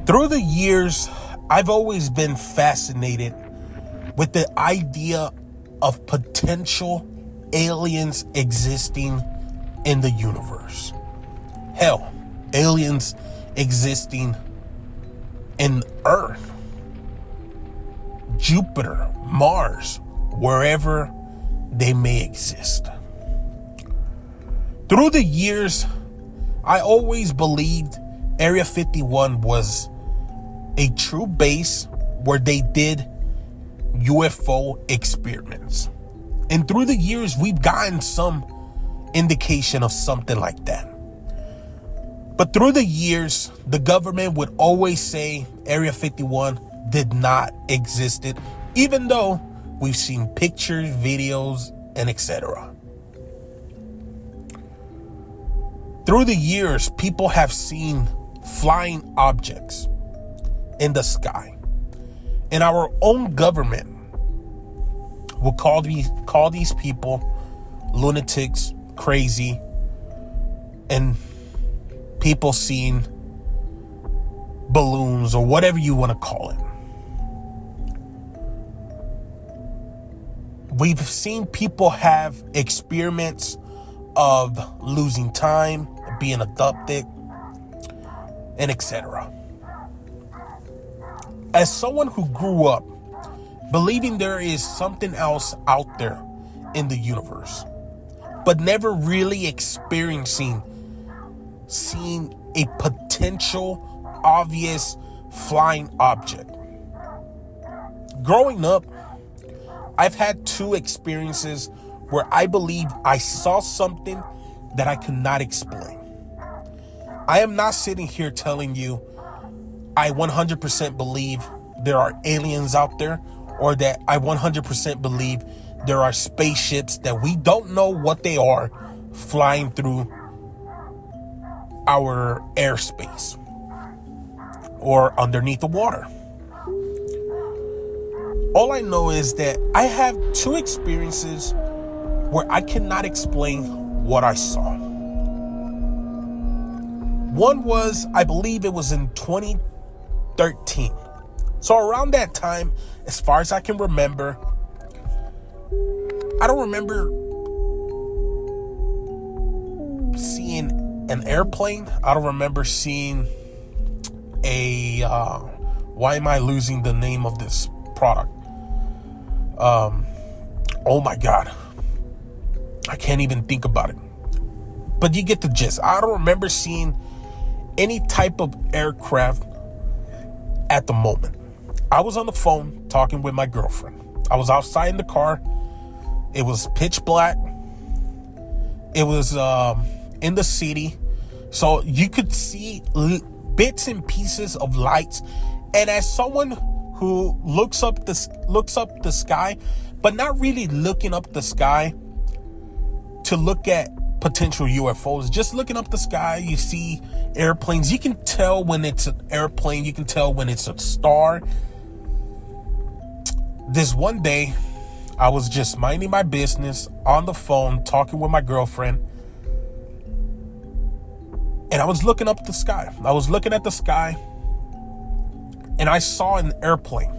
Through the years, I've always been fascinated with the idea of potential aliens existing in the universe. Hell, aliens existing in Earth, Jupiter, Mars, wherever they may exist. Through the years, I always believed Area 51 was a true base where they did UFO experiments. And through the years, we've gotten some indication of something like that. But through the years, the government would always say Area 51 did not exist, even though we've seen pictures, videos, and etc. Through the years, people have seen flying objects in the sky. And our own government will call these people lunatics, crazy, and people seeing balloons or whatever you want to call it. We've seen people have experiments of losing time, being abducted, and etc. As someone who grew up believing there is something else out there in the universe, but never really seeing a potential obvious flying object. Growing up, I've had two experiences where I believe I saw something that I could not explain. I am not sitting here telling you I 100% believe there are aliens out there, or that I 100% believe there are spaceships that we don't know what they are flying through our airspace or underneath the water. All I know is that I have two experiences where I cannot explain what I saw. One was, I believe it was in 2013. So around that time, as far as I can remember, I don't remember seeing an airplane. I don't remember seeing why am I losing the name of this product? Oh my God. I can't even think about it. But you get the gist. I don't remember seeing any type of aircraft at the moment. I was on the phone talking with my girlfriend. I was outside in the car. It was pitch black. It was in the city. So you could see bits and pieces of lights. And as someone who looks up the sky, but not really looking up the sky to look at potential UFOs, just looking up the sky, you see airplanes. You can tell when it's an airplane. You can tell when it's a star. This one day, I was just minding my business on the phone, talking with my girlfriend. And I was looking up the sky. I was looking at the sky. And I saw an airplane.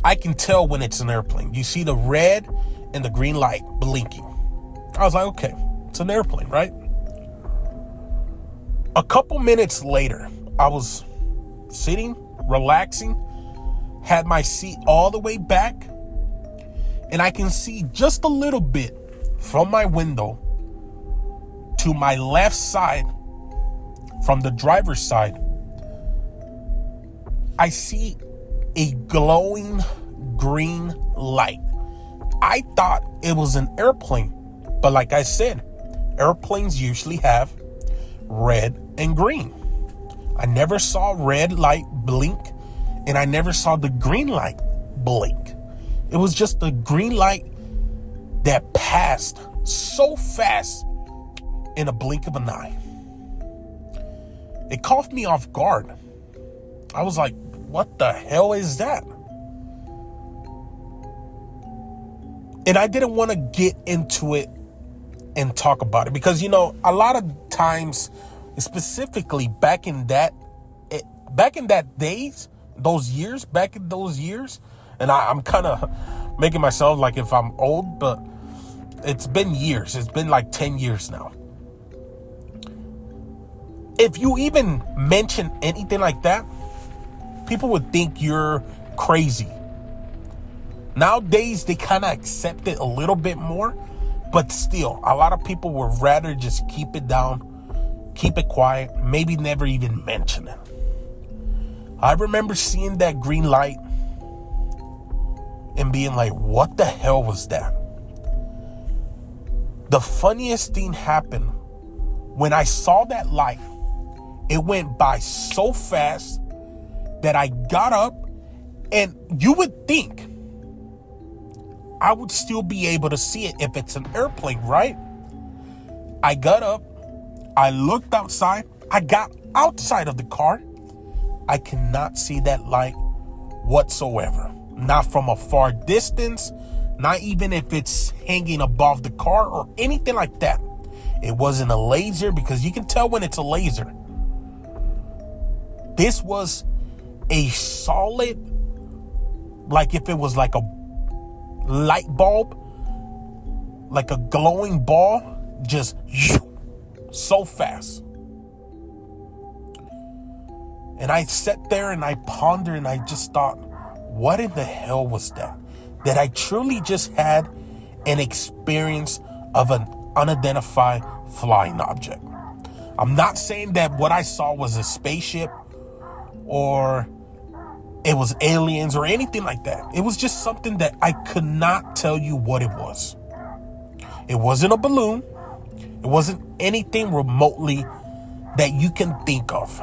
I can tell when it's an airplane. You see the red and the green light blinking. I was like, okay, it's an airplane, right? A couple minutes later, I was sitting, relaxing, had my seat all the way back, and I can see just a little bit from my window to my left side, from the driver's side. I see a glowing green light. I thought it was an airplane, but like I said, airplanes usually have red and green. I never saw red light blink, and I never saw the green light blink. It was just the green light that passed so fast in a blink of an eye. It caught me off guard. I was like, what the hell is that? And I didn't want to get into it and talk about it because, a lot of times, specifically back in that back in those years, and I'm kind of making myself like if I'm old, but it's been years. It's been like 10 years now. If you even mention anything like that, people would think you're crazy. Nowadays, they kind of accept it a little bit more, but still, a lot of people would rather just keep it down, keep it quiet, maybe never even mention it. I remember seeing that green light and being like, what the hell was that? The funniest thing happened when I saw that light. It went by so fast that I got up, and you would think I would still be able to see it if it's an airplane, right? I got up, I looked outside, I got outside of the car. I cannot see that light whatsoever. Not from a far distance, not even if it's hanging above the car or anything like that. It wasn't a laser, because you can tell when it's a laser. This was a solid, like if it was like a light bulb, like a glowing ball, just so fast. And I sat there and I pondered and I just thought, what in the hell was that? That I truly just had an experience of an unidentified flying object. I'm not saying that what I saw was a spaceship or it was aliens or anything like that. It was just something that I could not tell you what it was. It wasn't a balloon. It wasn't anything remotely that you can think of.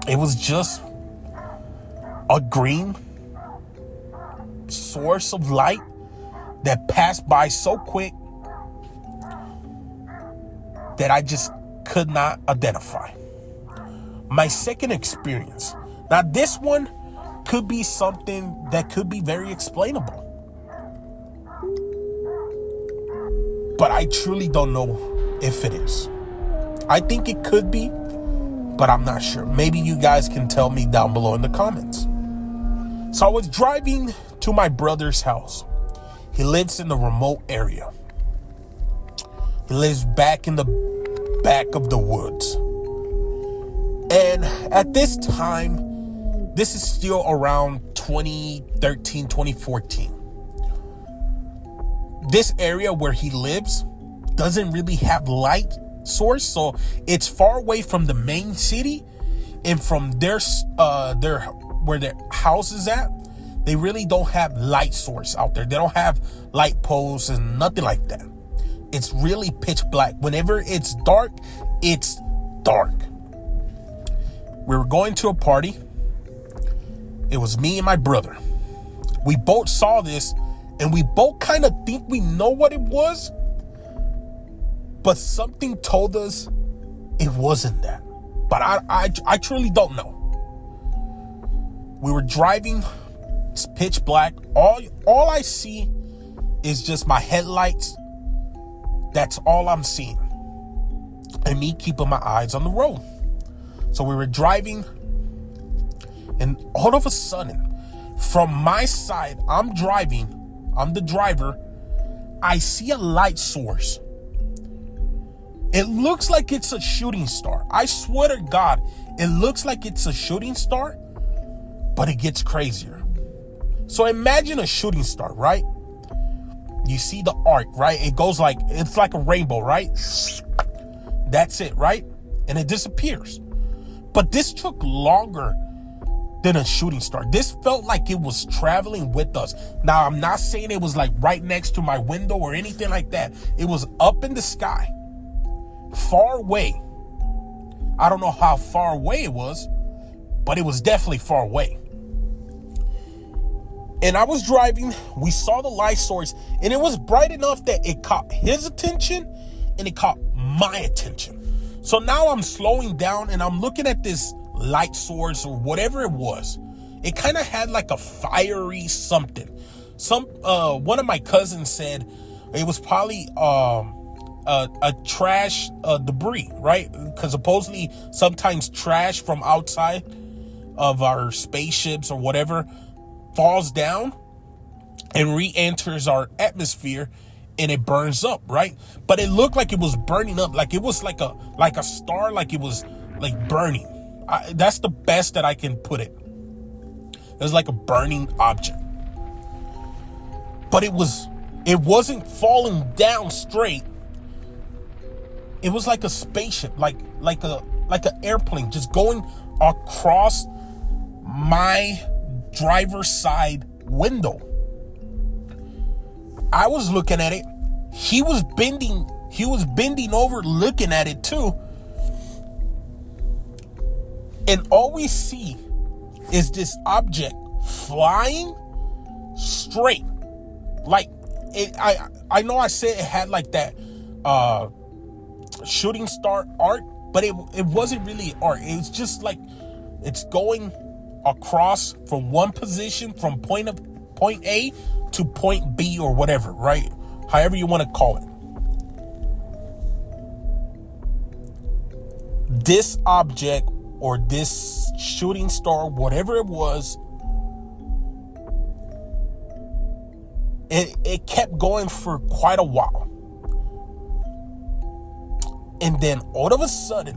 It was just a green source of light that passed by so quick that I just could not identify. My second experience. Now, this one could be something that could be very explainable, but I truly don't know if it is. I think it could be, but I'm not sure. Maybe you guys can tell me down below in the comments. So I was driving to my brother's house. He lives in a remote area. He lives back in the back of the woods. And at this time, this is still around 2013, 2014. This area where he lives doesn't really have light source, so it's far away from the main city, and from their where their house is at, they really don't have light source out there. They don't have light poles and nothing like that. It's really pitch black. Whenever it's dark, it's dark. We were going to a party. It was me and my brother. We both saw this, and we both kind of think we know what it was, but something told us it wasn't that. But I truly don't know. We were driving. It's pitch black. All I see is just my headlights. That's all I'm seeing. And me keeping my eyes on the road. So we were driving, and all of a sudden, from my side, I'm driving, I'm the driver, I see a light source. It looks like it's a shooting star. I swear to God, it looks like it's a shooting star, but it gets crazier. So imagine a shooting star, right? You see the arc, right? It goes like, it's like a rainbow, right? That's it, right? And it disappears. But this took longer than a shooting star. This felt like it was traveling with us. Now, I'm not saying it was like right next to my window or anything like that. It was up in the sky, far away. I don't know how far away it was, but it was definitely far away. And I was driving, we saw the light source, and it was bright enough that it caught his attention and it caught my attention. So now I'm slowing down and I'm looking at this light source or whatever it was. It kind of had like a fiery something. One of my cousins said it was probably a trash debris, right? Because supposedly sometimes trash from outside of our spaceships or whatever falls down and re-enters our atmosphere and it burns up, right? But it looked like it was burning up, like it was like a star, like it was like burning. That's the best that I can put it. It was like a burning object. But it wasn't falling down straight. It was like a spaceship, like an airplane just going across my driver's side window. I was looking at it. He was bending over looking at it too. And all we see is this object flying straight. Like it, I know I said it had like that shooting star art, but it wasn't really art. It was just like it's going across from one position from point A to point B or whatever, right? However you want to call it. This object or this shooting star, whatever it was, it kept going for quite a while. And then all of a sudden,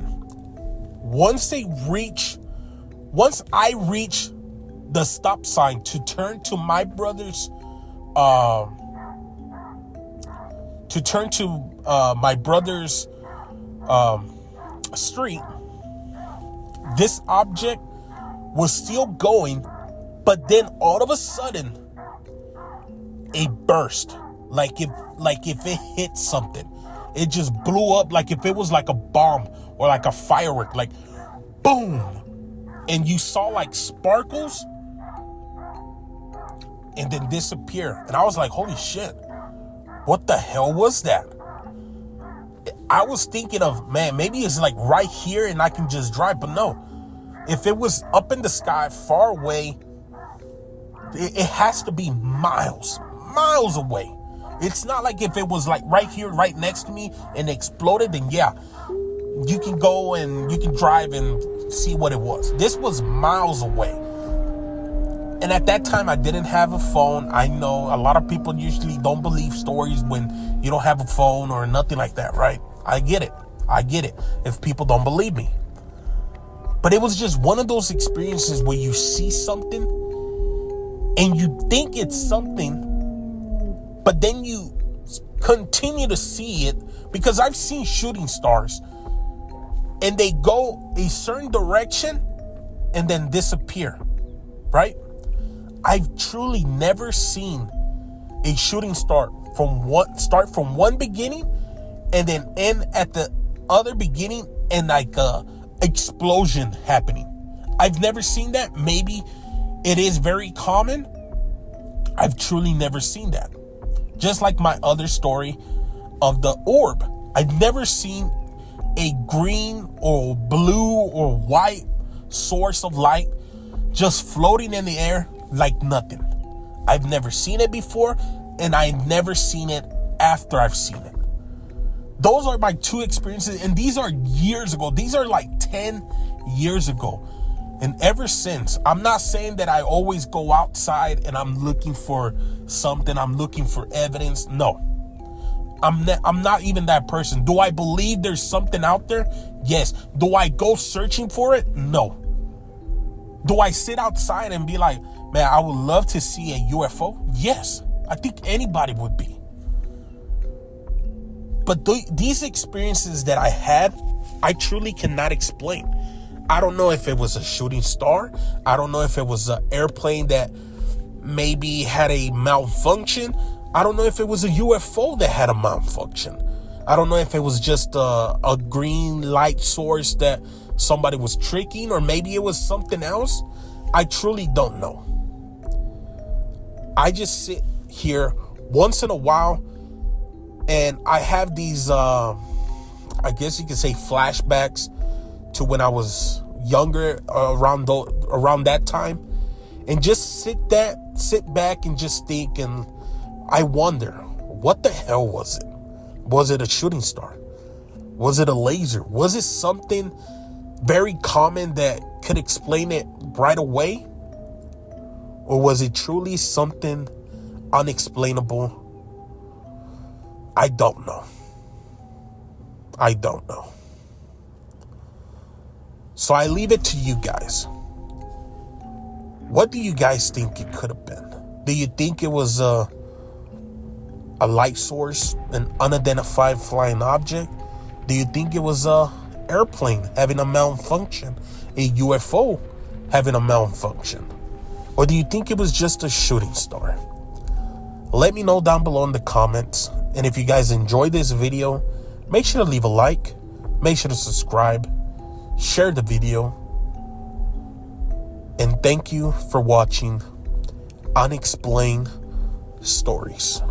once I reach the stop sign to turn to my brother's street, this object was still going, but then all of a sudden it burst, like if it hit something. It just blew up like if it was like a bomb or like a firework, like boom. And you saw like sparkles and then disappear. And I was like, holy shit, what the hell was that? I was thinking of, man, maybe it's like right here and I can just drive. But no, if it was up in the sky far away, it has to be miles away. It's not like if it was like right here, right next to me and exploded, then yeah, you can go and you can drive and see what it was. This was miles away. And at that time, I didn't have a phone. I know a lot of people usually don't believe stories when you don't have a phone or nothing like that, right? I get it if people don't believe me. But it was just one of those experiences where you see something and you think it's something, but then you continue to see it, because I've seen shooting stars and they go a certain direction and then disappear, right? I've truly never seen a shooting star start from one beginning and then end at the other beginning and like a explosion happening. I've never seen that. Maybe it is very common. I've truly never seen that. Just like my other story of the orb. I've never seen a green or blue or white source of light just floating in the air like nothing. I've never seen it before, and I've never seen it after I've seen it. Those are my two experiences, and these are years ago. These are like 10 years ago. And ever since, I'm not saying that I always go outside and I'm looking for something, I'm looking for evidence. No, I'm not even that person. Do I believe there's something out there? Yes. Do I go searching for it? No. Do I sit outside and be like, man, I would love to see a UFO? Yes. I think anybody would be. But these experiences that I had, I truly cannot explain. I don't know if it was a shooting star. I don't know if it was an airplane that maybe had a malfunction. I don't know if it was a UFO that had a malfunction. I don't know if it was just a green light source that somebody was tricking, or maybe it was something else. I truly don't know. I just sit here once in a while and I have these, I guess you could say, flashbacks to when I was younger, around that time, and just sit back and just think, and I wonder, what the hell was it? Was it a shooting star? Was it a laser? Was it something very common that could explain it right away? Or was it truly something unexplainable? I don't know. I don't know. So I leave it to you guys. What do you guys think it could have been? Do you think it was a light source, an unidentified flying object? Do you think it was a airplane having a malfunction, a UFO having a malfunction? Or do you think it was just a shooting star? Let me know down below in the comments. And if you guys enjoyed this video, make sure to leave a like, make sure to subscribe, share the video, and thank you for watching Unexplained Stories.